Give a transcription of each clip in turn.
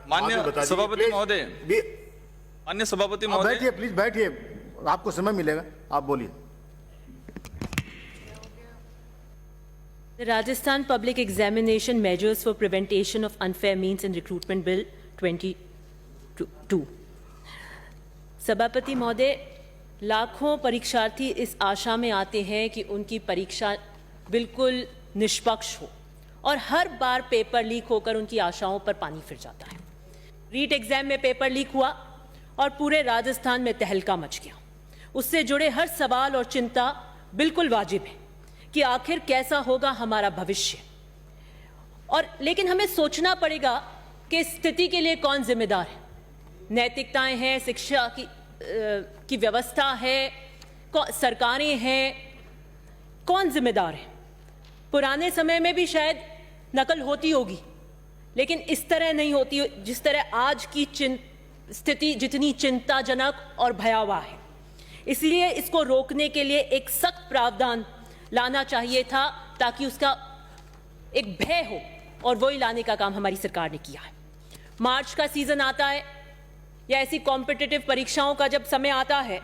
मान्य सभापति महोदय, मान्य सभापति महोदय, बैठिए प्लीज, बैठिए, आपको समय मिलेगा, आप बोलिए। The Rajasthan Public Examination Measures for Prevention of Unfair Means in Recruitment Bill 22। सभापति महोदय, लाखों परीक्षार्थी इस आशा में आते हैं कि उनकी परीक्षा बिल्कुल निष्पक्ष हो और हर बार पेपर लीक होकर उनकी आशाओं पर पानी फिर जाता है। रीट एग्जाम में पेपर लीक हुआ और पूरे राजस्थान में तहलका मच गया। उससे जुड़े हर सवाल और चिंता बिल्कुल वाजिब है कि आखिर कैसा होगा हमारा भविष्य, और लेकिन हमें सोचना पड़ेगा कि इस स्थिति के लिए कौन जिम्मेदार है। नैतिकताएं हैं, शिक्षा की व्यवस्था है, सरकारें हैं, कौन जिम्मेदार है। पुराने समय में भी शायद नकल होती होगी, लेकिन इस तरह नहीं होती जिस तरह आज की स्थिति जितनी चिंताजनक और भयावह है। इसलिए इसको रोकने के लिए एक सख्त प्रावधान लाना चाहिए था ताकि उसका एक भय हो, और वही लाने का काम हमारी सरकार ने किया है। मार्च का सीजन आता है या ऐसी कॉम्पिटिटिव परीक्षाओं का जब समय आता है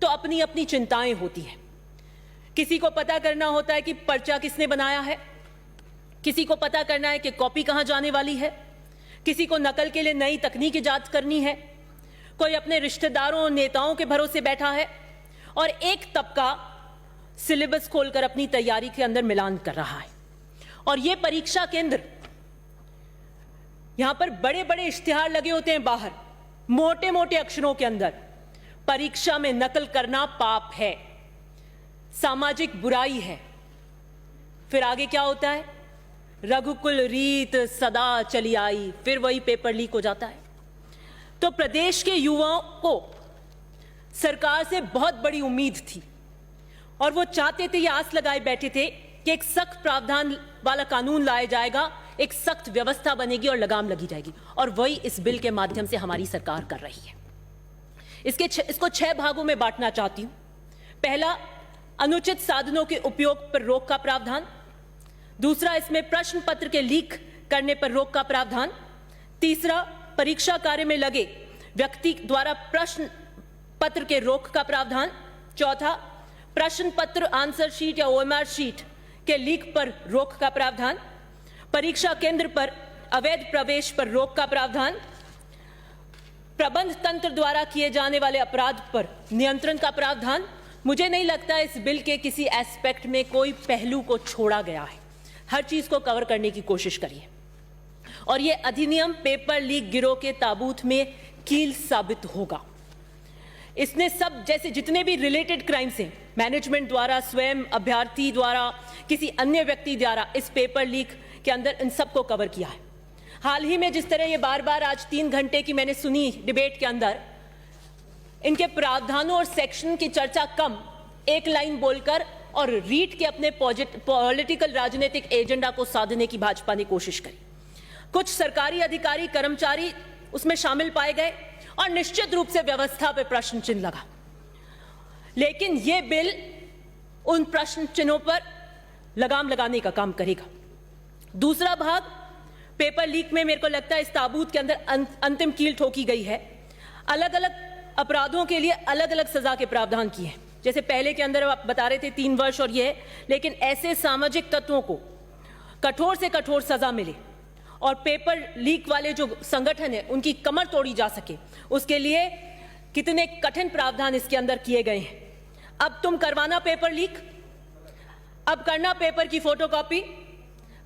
तो अपनी अपनी चिंताएं होती हैं। किसी को पता करना होता है कि पर्चा किसने बनाया है, किसी को पता करना है कि कॉपी कहां जाने वाली है, किसी को नकल के लिए नई तकनीकी जांच करनी है, कोई अपने रिश्तेदारों और नेताओं के भरोसे बैठा है, और एक तबका सिलेबस खोलकर अपनी तैयारी के अंदर मिलान कर रहा है। और ये परीक्षा केंद्र, यहां पर बड़े बड़े इश्तिहार लगे होते हैं बाहर, मोटे मोटे अक्षरों के अंदर, परीक्षा में नकल करना पाप है, सामाजिक बुराई है। फिर आगे क्या होता है, रघुकुल रीत सदा चली आई, फिर वही पेपर लीक हो जाता है। तो प्रदेश के युवाओं को सरकार से बहुत बड़ी उम्मीद थी और वो चाहते थे, ये आस लगाए बैठे थे कि एक सख्त प्रावधान वाला कानून लाया जाएगा, एक सख्त व्यवस्था बनेगी और लगाम लगी जाएगी, और वही इस बिल के माध्यम से हमारी सरकार कर रही है। इसको 6 भागों में बांटना चाहती हूं। पहला, अनुचित साधनों के उपयोग पर रोक का प्रावधान। दूसरा, इसमें प्रश्न पत्र के लीक करने पर रोक का प्रावधान। तीसरा, परीक्षा कार्य में लगे व्यक्ति द्वारा प्रश्न पत्र के रोक का प्रावधान। चौथा, प्रश्न पत्र, आंसर शीट या ओएमआर शीट के लीक पर रोक का प्रावधान। परीक्षा केंद्र पर अवैध प्रवेश पर रोक का प्रावधान। प्रबंध तंत्र द्वारा किए जाने वाले अपराध पर नियंत्रण का प्रावधान। मुझे नहीं लगता इस बिल के किसी एस्पेक्ट में कोई पहलू को छोड़ा गया है, हर चीज को कवर करने की कोशिश करिए। और यह अधिनियम पेपर लीक गिरोह के ताबूत में कील साबित होगा। इसने सब, जैसे जितने भी रिलेटेड क्राइम्स हैं, मैनेजमेंट द्वारा, स्वयं अभ्यर्थी द्वारा, किसी अन्य व्यक्ति द्वारा इस पेपर लीक के अंदर इन सबको कवर किया है। हाल ही में जिस तरह ये बार बार आज 3 घंटे की मैंने सुनी डिबेट के अंदर, इनके प्रावधानों और सेक्शन की चर्चा कम, एक लाइन बोलकर और रीट के अपने पॉलिटिकल राजनीतिक एजेंडा को साधने की भाजपा ने कोशिश करी। कुछ सरकारी अधिकारी कर्मचारी उसमें शामिल पाए गए और निश्चित रूप से व्यवस्था पर प्रश्न चिन्ह लगा, लेकिन यह बिल उन प्रश्न चिन्हों पर लगाम लगाने का काम करेगा। दूसरा भाग, पेपर लीक में मेरे को लगता है इस ताबूत के अंदर अंतिम कील ठोकी गई है। अलग अलग अपराधों के लिए अलग अलग सजा के प्रावधान किए हैं। जैसे पहले के अंदर आप बता रहे थे 3 वर्ष और ये, लेकिन ऐसे सामाजिक तत्वों को कठोर से कठोर सजा मिले और पेपर लीक वाले जो संगठन है उनकी कमर तोड़ी जा सके, उसके लिए कितने कठिन प्रावधान इसके अंदर किए गए हैं। अब तुम करवाना पेपर लीक, अब करना पेपर की फोटोकॉपी,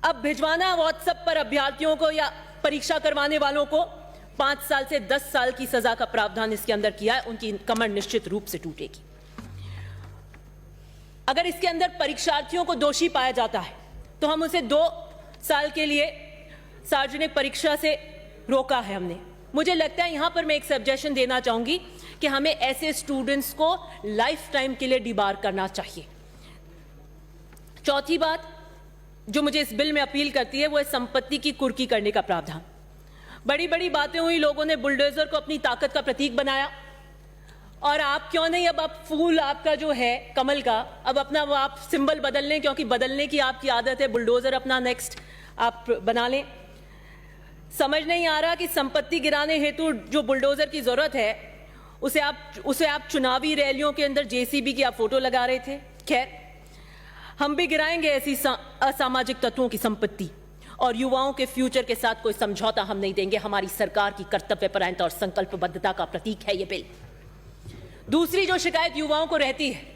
अब भिजवाना व्हाट्सएप पर अभ्यर्थियों को या परीक्षा करवाने वालों को 5 साल से 10 साल की सजा का प्रावधान इसके अंदर किया है। उनकी कमर निश्चित रूप से टूटेगी। अगर इसके अंदर परीक्षार्थियों को दोषी पाया जाता है तो हम उसे 2 साल के लिए सार्वजनिक परीक्षा से रोका है हमने। मुझे लगता है यहां पर मैं एक सजेशन देना चाहूंगी कि हमें ऐसे स्टूडेंट्स को लाइफ टाइम के लिए डिबार करना चाहिए। चौथी बात जो मुझे इस बिल में अपील करती है वो है संपत्ति की कुर्की करने का प्रावधान। बड़ी बड़ी बातें हुई, लोगों ने बुलडोजर को अपनी ताकत का प्रतीक बनाया, और आप क्यों नहीं अब आप फूल आपका जो है कमल का, अब अपना वो आप सिंबल बदल लें, क्योंकि बदलने की आपकी आदत है। बुलडोजर अपना नेक्स्ट आप बना लें। समझ नहीं आ रहा कि संपत्ति गिराने हेतु जो बुलडोजर की जरूरत है उसे आप चुनावी रैलियों के अंदर जेसीबी की आप फोटो लगा रहे थे। खैर, हम भी गिराएंगे ऐसी असामाजिक तत्वों की संपत्ति और युवाओं के फ्यूचर के साथ कोई समझौता हम नहीं देंगे। हमारी सरकार की कर्तव्यपरायणता और संकल्पबद्धता का प्रतीक है ये बिल। दूसरी जो शिकायत युवाओं को रहती है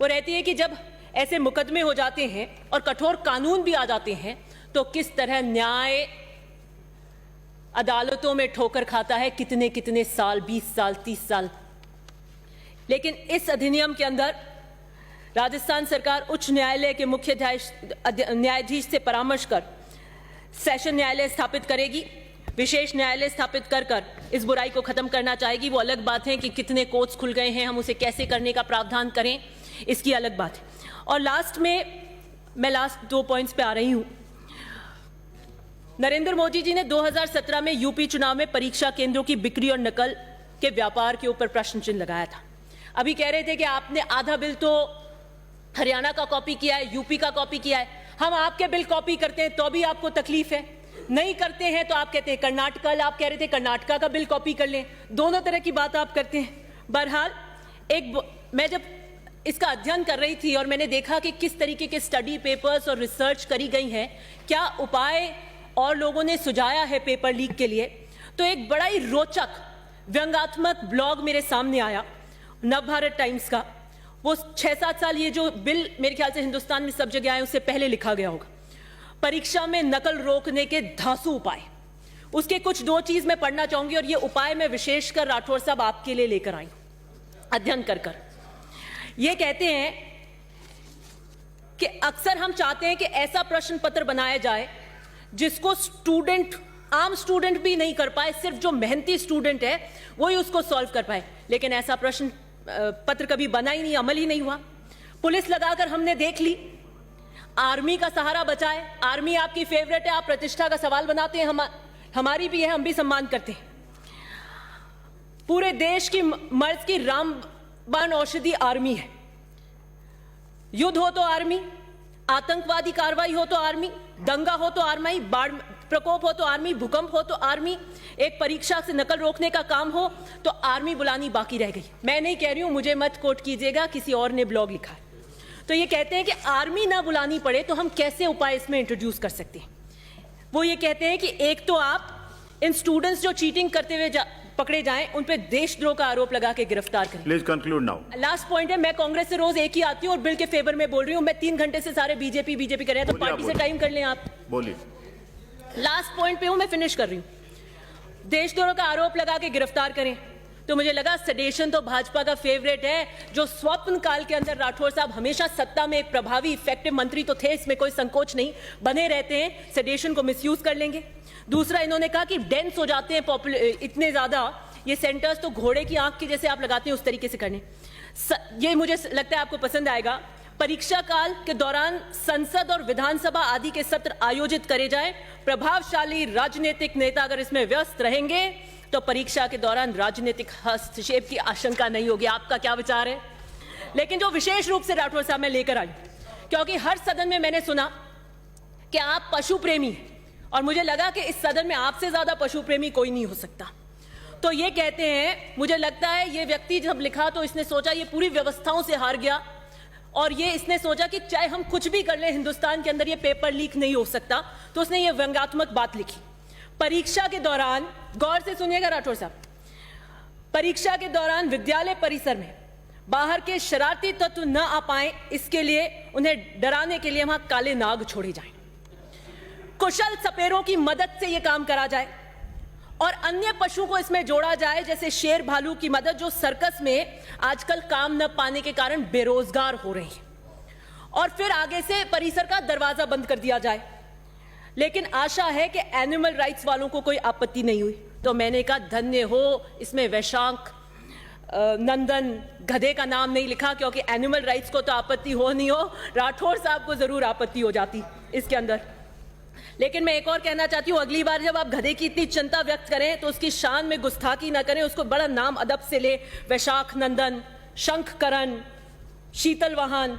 वो रहती है कि जब ऐसे मुकदमे हो जाते हैं और कठोर कानून भी आ जाते हैं तो किस तरह न्याय अदालतों में ठोकर खाता है, कितने कितने साल, 20 साल, 30 साल। लेकिन इस अधिनियम के अंदर राजस्थान सरकार उच्च न्यायालय के मुख्य न्यायाधीश से परामर्श कर सेशन न्यायालय स्थापित करेगी, विशेष न्यायालय स्थापित कर इस बुराई को खत्म करना चाहेगी। वो अलग बात है कि कितने कोर्ट्स खुल गए हैं, हम उसे कैसे करने का प्रावधान करें, इसकी अलग बात है। और लास्ट में मैं लास्ट 2 पॉइंट्स पे आ रही हूं। नरेंद्र मोदी जी ने 2017 में यूपी चुनाव में परीक्षा केंद्रों की बिक्री और नकल के व्यापार के ऊपर प्रश्न चिन्ह लगाया था। अभी कह रहे थे कि आपने आधा बिल तो हरियाणा का कॉपी किया है, यूपी का कॉपी किया है। हम आपके बिल कॉपी करते हैं तो भी आपको तकलीफ है, नहीं करते हैं तो आप कहते हैं कर्नाटक, आप कह रहे थे कर्नाटका का बिल कॉपी कर लें। दोनों तरह की बात आप करते हैं। बहरहाल मैं जब इसका अध्ययन कर रही थी और मैंने देखा कि किस तरीके के स्टडी पेपर्स और रिसर्च करी गई हैं, क्या उपाय और लोगों ने सुझाया है पेपर लीक के लिए, तो एक बड़ा ही रोचक व्यंग्यात्मक ब्लॉग मेरे सामने आया नवभारत टाइम्स का। वो 6-7 साल, ये जो बिल मेरे ख्याल से हिंदुस्तान में सब जगह आए उससे पहले लिखा गया होगा। परीक्षा में नकल रोकने के धांसू उपाय, उसके कुछ 2 चीज मैं पढ़ना चाहूंगी और ये उपाय मैं विशेषकर राठौर साहब आपके लिए लेकर आई अध्ययन कर। ये कहते हैं कि अक्सर हम चाहते हैं कि ऐसा प्रश्न पत्र बनाया जाए जिसको आम स्टूडेंट भी नहीं कर पाए, सिर्फ जो मेहनती स्टूडेंट है वही उसको सॉल्व कर पाए। लेकिन ऐसा प्रश्न पत्र कभी बना ही नहीं, अमल ही नहीं हुआ। पुलिस लगाकर हमने देख ली, आर्मी का सहारा बचाए। आर्मी आपकी फेवरेट है, आप प्रतिष्ठा का सवाल बनाते हैं, हमारी भी है, हम भी सम्मान करते हैं। पूरे देश की मर्ज की रामबाण औषधि आर्मी है। युद्ध हो तो आर्मी, आतंकवादी कार्रवाई हो तो आर्मी, दंगा हो तो आर्मी, बाढ़ प्रकोप हो तो आर्मी, भूकंप हो तो आर्मी, एक परीक्षा से नकल रोकने का काम हो तो आर्मी बुलानी बाकी रह गई। मैं नहीं कह रही हूं, मुझे मत कोट कीजिएगा, किसी और ने ब्लॉग लिखा है। तो ये कहते हैं कि आर्मी ना बुलानी पड़े तो हम कैसे उपाय इसमें इंट्रोड्यूस कर सकते हैं। वो ये कहते हैं कि एक तो आप इन स्टूडेंट्स जो चीटिंग करते हुए पकड़े जाएं, उन पे देशद्रोह का आरोप लगा के गिरफ्तार करें। Please conclude now. Last point है, मैं कांग्रेस से रोज एक ही आती हूं और बिल के फेवर में बोल रही हूं। मैं 3 घंटे से सारे बीजेपी कर रहे हैं, तो पार्टी से टाइम कर लें आप। बोलिए। लास्ट पॉइंट पे हूं, मैं फिनिश कर रही हूं। देशद्रोह का आरोप लगा के गिरफ्तार करें तो मुझे लगा सेडेशन तो भाजपा का फेवरेट है। जो स्वप्न काल के अंदर राठौर साहब हमेशा सत्ता में एक प्रभावी इफेक्टिव मंत्री तो थे, इसमें कोई संकोच नहीं, बने रहते हैं, सेडेशन को मिसयूज कर लेंगे। दूसरा, इन्होंने कहा कि डेंस हो जाते हैं इतने ज्यादा ये सेंटर्स, तो घोड़े की आंख की जैसे आप लगाते हैं उस तरीके से करने। ये मुझे लगता है आपको पसंद आएगा। परीक्षा काल के दौरान संसद और विधानसभा आदि के सत्र आयोजित करे जाएं। प्रभावशाली राजनीतिक नेता अगर इसमें व्यस्त रहेंगे तो परीक्षा के दौरान राजनीतिक हस्तक्षेप की आशंका नहीं होगी। आपका क्या विचार है? लेकिन जो विशेष रूप से राठौर साहब मैं लेकर आई, क्योंकि हर सदन में मैंने सुना कि आप पशु प्रेमी हैं और मुझे लगा कि इस सदन में आपसे ज्यादा पशु प्रेमी कोई नहीं हो सकता। तो ये कहते हैं, मुझे लगता है ये व्यक्ति जब लिखा तो इसने सोचा ये पूरी व्यवस्थाओं से हार गया और ये इसने सोचा कि चाहे हम कुछ भी कर लें हिंदुस्तान के अंदर ये पेपर लीक नहीं हो सकता, तो उसने ये व्यंग्यात्मक बात लिखी। परीक्षा के दौरान, गौर से सुनिएगा राठौर साहब, परीक्षा के दौरान विद्यालय परिसर में बाहर के शरारती तत्व न आ पाए, इसके लिए उन्हें डराने के लिए वहां काले नाग छोड़े जाएं। कुशल सपेरों की मदद से यह काम करा जाए और अन्य पशु को इसमें जोड़ा जाए, जैसे शेर भालू की मदद, जो सर्कस में आजकल काम न पाने के कारण बेरोजगार हो रहे हैं। और फिर आगे से परिसर का दरवाजा बंद कर दिया जाए। लेकिन आशा है कि एनिमल राइट्स वालों को कोई आपत्ति नहीं हुई। तो मैंने कहा धन्य हो, इसमें वैशाख नंदन गधे का नाम नहीं लिखा, क्योंकि एनिमल राइट्स को तो आपत्ति हो नहीं हो, राठौर साहब को जरूर आपत्ति हो जाती इसके अंदर। लेकिन मैं एक और कहना चाहती हूं, अगली बार जब आप गधे की इतनी चिंता व्यक्त करें तो उसकी शान में गुस्ताखी ना करें, उसको बड़ा नाम अदब से ले। वैशाख नंदन, शंखकरण, शीतल वाहन,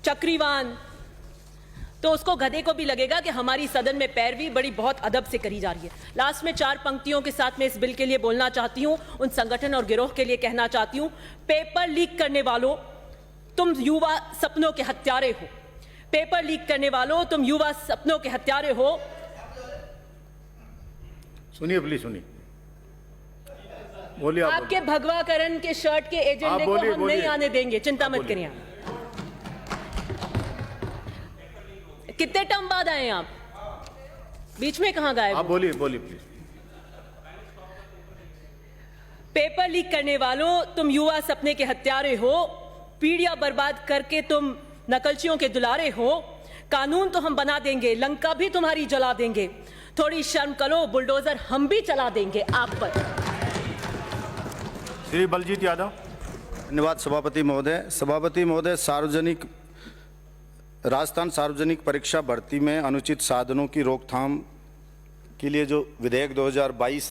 चक्रीवान, तो उसको गधे को भी लगेगा कि हमारी सदन में पैरवी बड़ी बहुत अदब से करी जा रही है। लास्ट में 4 पंक्तियों के साथ मैं इस बिल के लिए बोलना चाहती हूं, उन संगठन और गिरोह के लिए कहना चाहती हूं, पेपर लीक करने वालों, तुम युवा सपनों के हत्यारे हो। पेपर लीक करने वालों, तुम युवा सपनों के हत्यारे हो। सुनिए प्लीज, सुनिए, बोलिए आप। आपके भगवाकरण के शर्ट के एजेंडे को हम नहीं आने देंगे, चिंता मत करिए आप। कितने टर्म बाद आए हैं आप? बीच में कहां गायब? आप बोलिए, बोलिए प्लीज। पेपर लीक करने वालों, तुम युवा सपने के हत्यारे हो। पीढ़ियां बर्बाद करके तुम नकलचियों के दुलारे हो। कानून तो हम बना देंगे, लंका भी तुम्हारी जला देंगे। थोड़ी शर्म करो, बुलडोजर हम भी चला देंगे आप पर। श्री बलजीत यादव। धन्यवाद सभापति महोदय। सभापति महोदय, राजस्थान सार्वजनिक परीक्षा भर्ती में अनुचित साधनों की रोकथाम के लिए जो विधेयक 2022